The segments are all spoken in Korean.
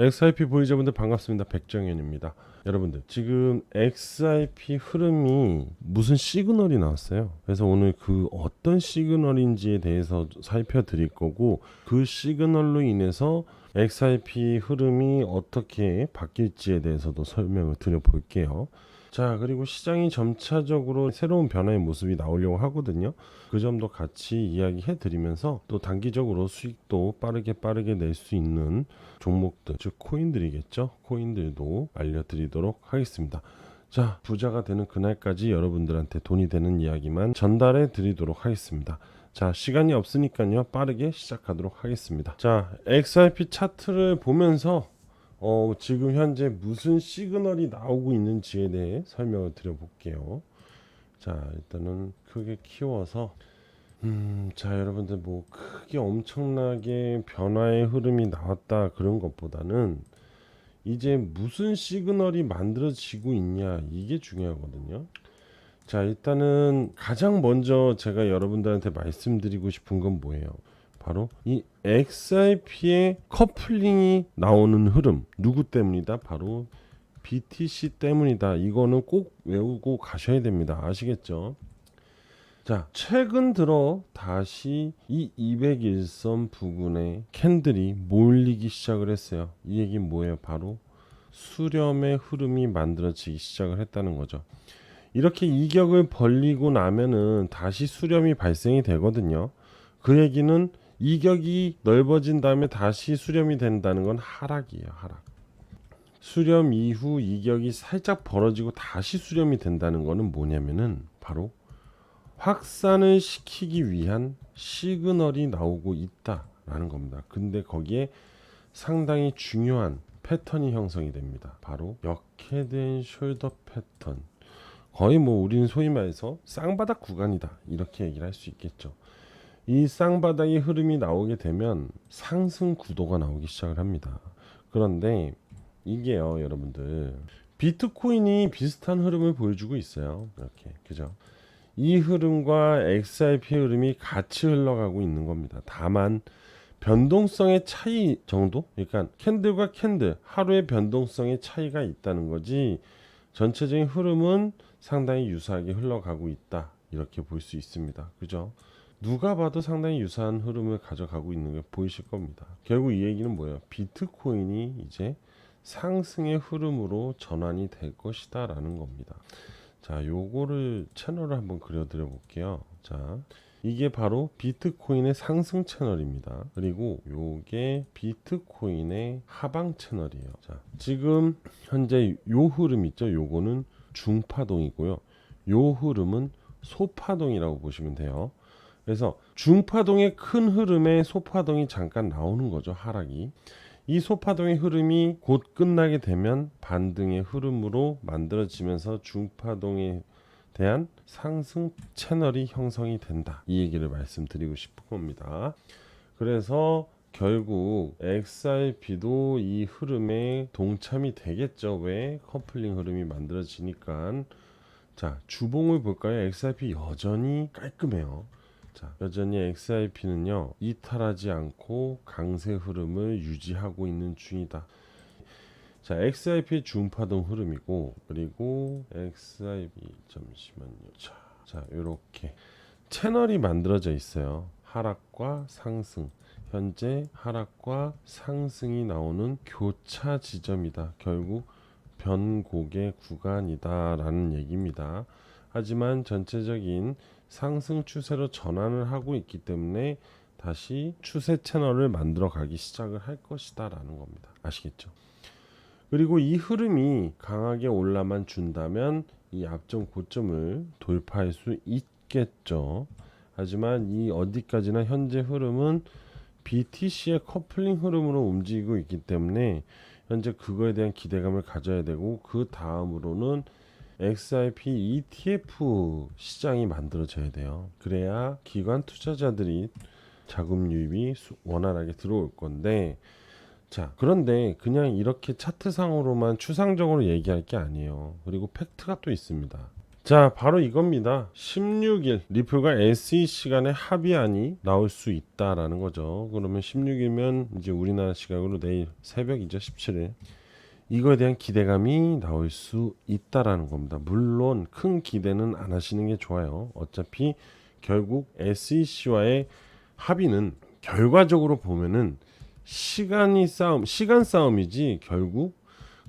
XRP 보유자분들 반갑습니다. 백정현입니다. 여러분들 지금 XRP 흐름이 무슨 시그널이 나왔어요. 그래서 오늘 그 어떤 시그널인지에 대해서 살펴드릴 거고, 그 시그널로 인해서 XRP 흐름이 어떻게 바뀔지에 대해서도 설명을 드려볼게요. 자, 그리고 시장이 점차적으로 새로운 변화의 모습이 나오려고 하거든요. 그 점도 같이 이야기해 드리면서 또 단기적으로 수익도 빠르게 낼 수 있는 종목들, 즉 코인들이겠죠. 코인들도 알려드리도록 하겠습니다. 자, 부자가 되는 그날까지 여러분들한테 돈이 되는 이야기만 전달해 드리도록 하겠습니다. 자, 시간이 없으니까요, 빠르게 시작하도록 하겠습니다. 자, XRP 차트를 보면서 지금 현재 무슨 시그널이 나오고 있는지에 대해 설명을 드려볼게요. 자, 일단은 크게 키워서 자, 여러분들 뭐 크게 엄청나게 변화의 흐름이 나왔다 그런 것보다는 이제 무슨 시그널이 만들어지고 있냐, 이게 중요하거든요. 자, 일단은 가장 먼저 제가 여러분들한테 말씀드리고 싶은 건 뭐예요? 바로 이 XRP의 커플링이 나오는 흐름, 누구 때문이다? 바로 BTC 때문이다. 이거는 꼭 외우고 가셔야 됩니다. 아시겠죠? 자, 최근 들어 다시 이 201선 부근에 캔들이 몰리기 시작을 했어요. 이 얘기는 뭐예요? 바로 수렴의 흐름이 만들어지기 시작을 했다는 거죠. 이렇게 이격을 벌리고 나면은 다시 수렴이 발생이 되거든요. 그 얘기는 이격이 넓어진 다음에 다시 수렴이 된다는 건 하락이에요. 하락. 수렴 이후 이격이 살짝 벌어지고 다시 수렴이 된다는 거는 뭐냐면은 바로 확산을 시키기 위한 시그널이 나오고 있다라는 겁니다. 근데 거기에 상당히 중요한 패턴이 형성이 됩니다. 바로 역헤드앤 숄더 패턴. 거의 뭐 우리는 소위 말해서 쌍바닥 구간이다, 이렇게 얘기를 할 수 있겠죠. 이 쌍바닥의 흐름이 나오게 되면 상승 구도가 나오기 시작을 합니다. 그런데 이게요, 여러분들, 비트코인이 비슷한 흐름을 보여주고 있어요. 이렇게, 그죠? 이 흐름과 XRP 흐름이 같이 흘러가고 있는 겁니다. 다만 변동성의 차이 정도? 그러니까 캔들과 캔들 하루의 변동성의 차이가 있다는 거지, 전체적인 흐름은 상당히 유사하게 흘러가고 있다, 이렇게 볼 수 있습니다. 그죠? 누가 봐도 상당히 유사한 흐름을 가져가고 있는 게 보이실 겁니다. 결국 이 얘기는 뭐예요? 비트코인이 이제 상승의 흐름으로 전환이 될 것이다 라는 겁니다. 자, 요거를 채널을 한번 그려드려 볼게요. 자, 이게 바로 비트코인의 상승 채널입니다. 그리고 요게 비트코인의 하방 채널이에요. 자, 지금 현재 요 흐름 있죠? 요거는 중파동이고요. 요 흐름은 소파동이라고 보시면 돼요. 그래서 중파동의 큰 흐름에 소파동이 잠깐 나오는 거죠. 하락이. 이 소파동의 흐름이 곧 끝나게 되면 반등의 흐름으로 만들어지면서 중파동에 대한 상승 채널이 형성이 된다, 이 얘기를 말씀드리고 싶은 겁니다. 그래서 결국 XRP도 이 흐름에 동참이 되겠죠. 왜? 커플링 흐름이 만들어지니까. 자, 주봉을 볼까요? XRP 여전히 깔끔해요. 자, 여전히 XRP는요, 이탈하지 않고 강세 흐름을 유지하고 있는 중이다. 자, XRP 중파동 흐름이고, 그리고 XRP 잠시만요. 자, 이렇게 채널이 만들어져 있어요. 하락과 상승. 현재 하락과 상승이 나오는 교차 지점이다. 결국 변곡의 구간이다라는 얘기입니다. 하지만 전체적인 상승 추세로 전환을 하고 있기 때문에 다시 추세 채널을 만들어 가기 시작을 할 것이다 라는 겁니다. 아시겠죠? 그리고 이 흐름이 강하게 올라만 준다면 이 앞전 고점을 돌파할 수 있겠죠. 하지만 이 어디까지나 현재 흐름은 BTC의 커플링 흐름으로 움직이고 있기 때문에 현재 그거에 대한 기대감을 가져야 되고, 그 다음으로는 XRP ETF 시장이 만들어져야 돼요. 그래야 기관 투자자들이 자금 유입이 원활하게 들어올 건데, 자, 그런데 그냥 이렇게 차트상으로만 추상적으로 얘기할 게 아니에요. 그리고 팩트가 또 있습니다. 자, 바로 이겁니다. 16일 리플과 SEC 간의 합의안이 나올 수 있다라는 거죠. 그러면 16일면 이제 우리나라 시각으로 내일 새벽이죠. 17일. 이거에 대한 기대감이 나올 수 있다라는 겁니다. 물론 큰 기대는 안 하시는 게 좋아요. 어차피 결국 SEC와의 합의는 결과적으로 보면은 시간 싸움이지 결국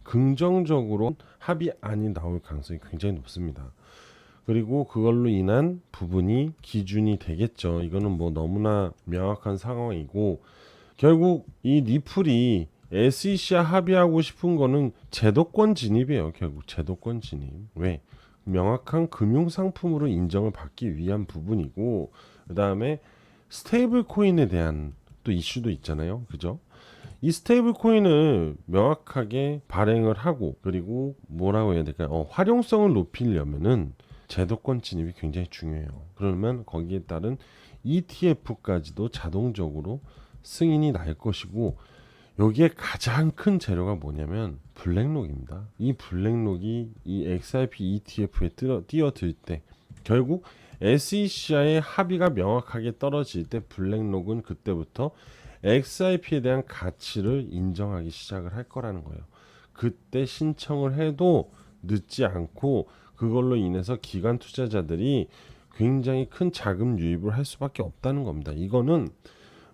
긍정적으로 합의안이 나올 가능성이 굉장히 높습니다. 그리고 그걸로 인한 부분이 기준이 되겠죠. 이거는 뭐 너무나 명확한 상황이고, 결국 이 리플이 SEC와 합의하고 싶은 거는 제도권 진입이에요. 결국 제도권 진입. 왜? 명확한 금융 상품으로 인정을 받기 위한 부분이고, 그 다음에 스테이블 코인에 대한 또 이슈도 있잖아요. 그죠? 이 스테이블 코인을 명확하게 발행을 하고, 그리고 뭐라고 해야 될까요? 활용성을 높이려면은 제도권 진입이 굉장히 중요해요. 그러면 거기에 따른 ETF까지도 자동적으로 승인이 날 것이고, 여기에 가장 큰 재료가 뭐냐면 블랙록입니다. 이 블랙록이 이 XRP ETF에 뛰어들 때 결국 SEC와의 합의가 명확하게 떨어질 때 블랙록은 그때부터 XRP에 대한 가치를 인정하기 시작을 할 거라는 거예요. 그때 신청을 해도 늦지 않고 그걸로 인해서 기관 투자자들이 굉장히 큰 자금 유입을 할 수밖에 없다는 겁니다. 이거는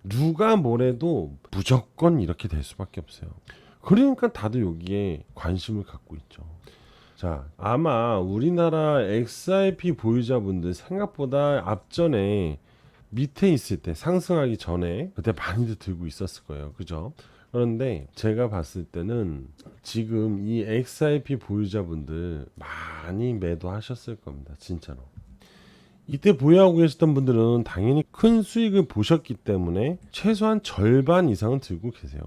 누가 뭐래도 무조건 이렇게 될 수밖에 없어요. 그러니까 다들 여기에 관심을 갖고 있죠. 자, 아마 우리나라 XRP 보유자분들 생각보다 앞전에 밑에 있을 때 상승하기 전에 그때 많이들 들고 있었을 거예요. 그죠? 그런데 제가 봤을 때는 지금 이 XRP 보유자분들 많이 매도하셨을 겁니다. 진짜로. 이때 보유하고 계셨던 분들은 당연히 큰 수익을 보셨기 때문에 최소한 절반 이상은 들고 계세요.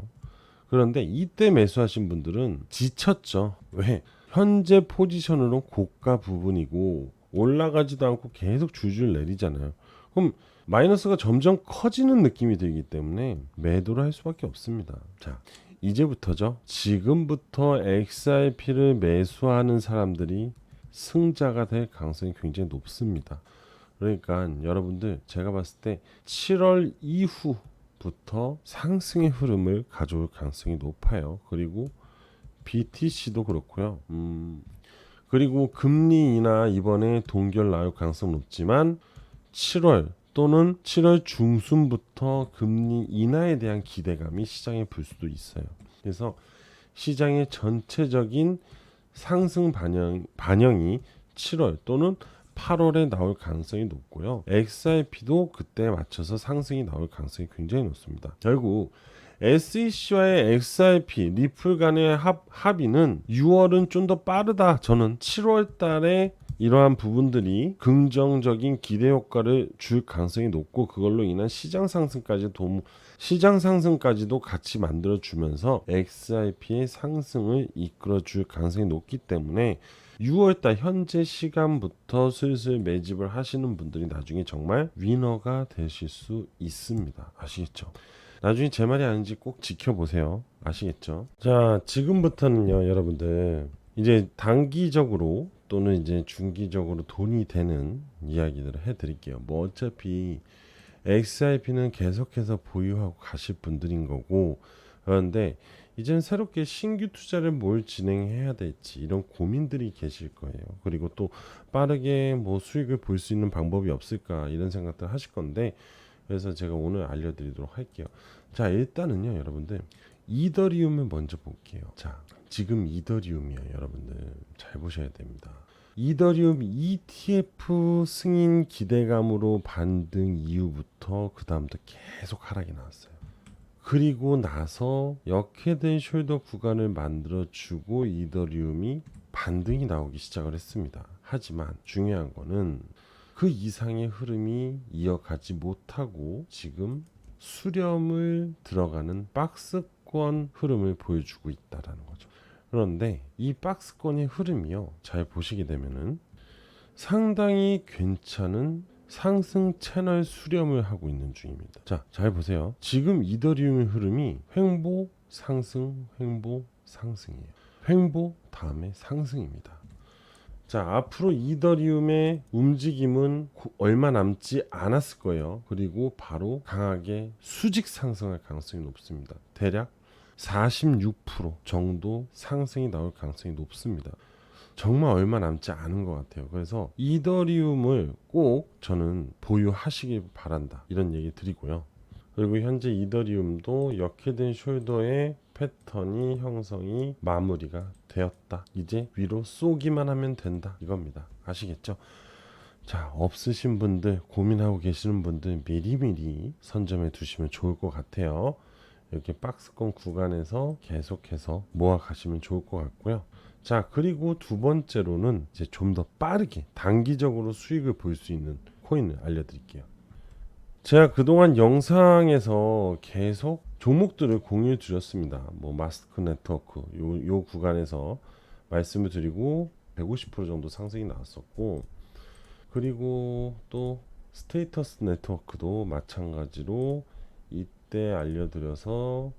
그런데 이때 매수하신 분들은 지쳤죠. 왜? 현재 포지션으로 고가 부분이고 올라가지도 않고 계속 줄줄 내리잖아요. 그럼 마이너스가 점점 커지는 느낌이 들기 때문에 매도를 할 수밖에 없습니다. 자, 이제부터죠. 지금부터 XRP를 매수하는 사람들이 승자가 될 가능성이 굉장히 높습니다. 그러니까 여러분들, 제가 봤을 때 7월 이후부터 상승의 흐름을 가져올 가능성이 높아요. 그리고 BTC도 그렇고요. 그리고 금리 인하 이번에 동결 나올 가능성 높지만 7월 또는 7월 중순부터 금리 인하에 대한 기대감이 시장에 불 수도 있어요. 그래서 시장의 전체적인 상승 반영이 7월 또는 8월에 나올 가능성이 높고요. XRP도 그때에 맞춰서 상승이 나올 가능성이 굉장히 높습니다. 결국 SEC와의 XRP, 리플 간의 합의는 6월은 좀 더 빠르다. 저는 7월 달에 이러한 부분들이 긍정적인 기대 효과를 줄 가능성이 높고, 그걸로 인한 시장 상승까지도 같이 만들어 주면서 XRP의 상승을 이끌어 줄 가능성이 높기 때문에 6월달 현재 시간부터 슬슬 매집을 하시는 분들이 나중에 정말 위너가 되실 수 있습니다. 아시겠죠? 나중에 제 말이 아닌지 꼭 지켜보세요. 아시겠죠? 자, 지금부터는요, 여러분들 이제 단기적으로 또는 이제 중기적으로 돈이 되는 이야기들을 해드릴게요. 뭐 어차피 XRP는 계속해서 보유하고 가실 분들인 거고, 그런데 이제는 새롭게 신규 투자를 뭘 진행해야 될지 이런 고민들이 계실 거예요. 그리고 또 빠르게 뭐 수익을 볼 수 있는 방법이 없을까 이런 생각들 하실 건데, 그래서 제가 오늘 알려드리도록 할게요. 자, 일단은요, 여러분들 이더리움을 먼저 볼게요. 자, 지금 이더리움이요, 여러분들 잘 보셔야 됩니다. 이더리움 ETF 승인 기대감으로 반등 이후부터 그 다음부터 계속 하락이 나왔어요. 그리고 나서 역헤드 숄더 구간을 만들어주고 이더리움이 반등이 나오기 시작을 했습니다. 하지만 중요한 거는 그 이상의 흐름이 이어가지 못하고 지금 수렴을 들어가는 박스권 흐름을 보여주고 있다는 거죠. 그런데 이 박스권의 흐름이요, 잘 보시게 되면은 상당히 괜찮은 상승 채널 수렴을 하고 있는 중입니다. 자, 잘 보세요. 지금 이더리움의 흐름이 횡보 상승 횡보 상승이에요. 횡보 다음에 상승입니다. 자, 앞으로 이더리움의 움직임은 얼마 남지 않았을 거예요. 그리고 바로 강하게 수직 상승할 가능성이 높습니다. 대략 46% 정도 상승이 나올 가능성이 높습니다. 정말 얼마 남지 않은 것 같아요. 그래서 이더리움을 꼭 저는 보유하시길 바란다, 이런 얘기 드리고요. 그리고 현재 이더리움도 역헤드 숄더의 패턴이 형성이 마무리가 되었다. 이제 위로 쏘기만 하면 된다, 이겁니다. 아시겠죠? 자, 없으신 분들, 고민하고 계시는 분들 미리미리 선점해 두시면 좋을 것 같아요. 이렇게 박스권 구간에서 계속해서 모아 가시면 좋을 것 같고요. 자, 그리고 두 번째로는 이제 좀 더 빠르게 단기적으로 수익을 볼 수 있는 코인을 알려드릴게요. 제가 그동안 영상에서 계속 종목들을 공유해 드렸습니다. 뭐 마스크 네트워크 요 구간에서 말씀을 드리고 150% 정도 상승이 나왔었고, 그리고 또 스테이터스 네트워크도 마찬가지로 이때 알려드려서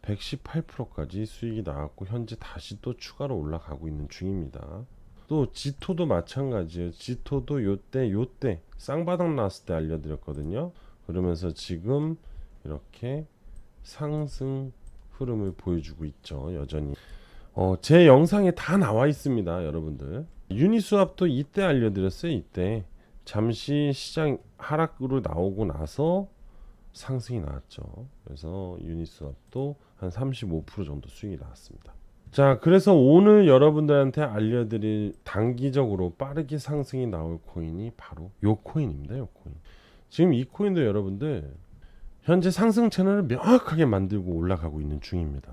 118%까지 수익이 나왔고, 현재 다시 또 추가로 올라가고 있는 중입니다. 또 지토도 마찬가지예요. 지토도 요때 쌍바닥 나왔을 때 알려드렸거든요. 그러면서 지금 이렇게 상승 흐름을 보여주고 있죠. 여전히 제 영상에 다 나와 있습니다, 여러분들. 유니스왑도 이때 알려드렸어요. 이때 잠시 시장 하락으로 나오고 나서 상승이 나왔죠. 그래서 유니스왑도 한 35% 정도 수익이 나왔습니다. 자, 그래서 오늘 여러분들한테 알려드릴 단기적으로 빠르게 상승이 나올 코인이 바로 요 코인입니다. 요 코인. 지금 이 코인도 여러분들 현재 상승 채널을 명확하게 만들고 올라가고 있는 중입니다.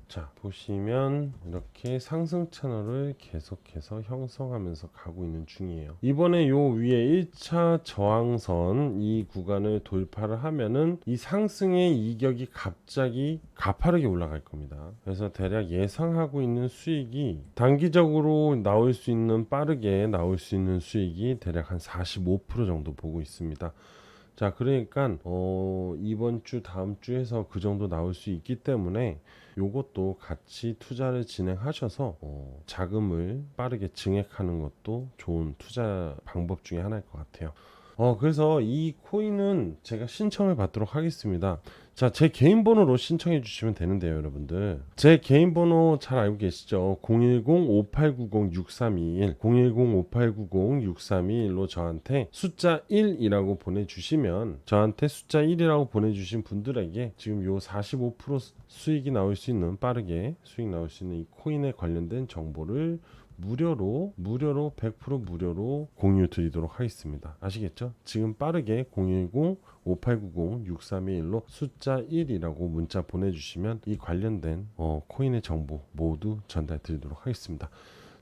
자, 보시면 이렇게 상승 채널을 계속해서 형성하면서 가고 있는 중이에요. 이번에 요 위에 1차 저항선 이 구간을 돌파를 하면은 이 상승의 이격이 갑자기 가파르게 올라갈 겁니다. 그래서 대략 예상하고 있는 수익이 단기적으로 나올 수 있는, 빠르게 나올 수 있는 수익이 대략 한 45% 정도 보고 있습니다. 자, 그러니까 이번 주 다음 주에서 그 정도 나올 수 있기 때문에 요것도 같이 투자를 진행하셔서 자금을 빠르게 증액하는 것도 좋은 투자 방법 중에 하나일 것 같아요. 그래서 이 코인은 제가 신청을 받도록 하겠습니다. 자, 제 개인 번호로 신청해 주시면 되는데요, 여러분들. 제 개인 번호 잘 알고 계시죠? 010-5890-6321, 010-5890-6321로 저한테 숫자 1이라고 보내주시면, 저한테 숫자 1이라고 보내주신 분들에게 지금 요 45% 수익이 나올 수 있는, 빠르게 수익 나올 수 있는 이 코인에 관련된 정보를 무료로 100% 무료로 공유 드리도록 하겠습니다. 아시겠죠? 지금 빠르게 010-5890-6321로 숫자 1이라고 문자 보내주시면 이 관련된 코인의 정보 모두 전달 드리도록 하겠습니다.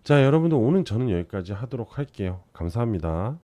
자, 여러분들 오늘 저는 여기까지 하도록 할게요. 감사합니다.